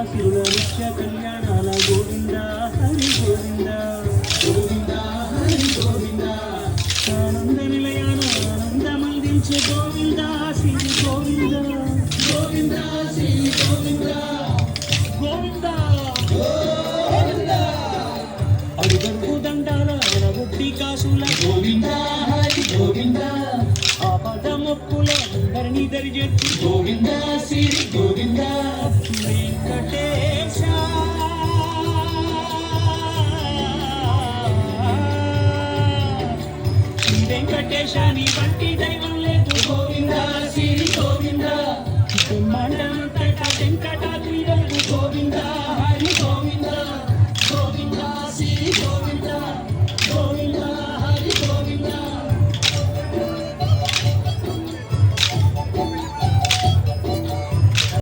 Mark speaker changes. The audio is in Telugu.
Speaker 1: సిరుల నిత్య కళ్యాణాల గోవింద హరి గోవింద గోవింద హరి గోవింద ఆనంద నిలయాన ఆనందమందించే గోవింద శ్రీ గోవింద గోవింద శ్రీ గోవింద గోవింద గోవింద అడుగడుగు దండాల అడగొట్టి కాసుల గోవింద హరి గోవింద ఆపద మొక్కుల అందరినీ దరిచేర్చి గోవింద శ్రీ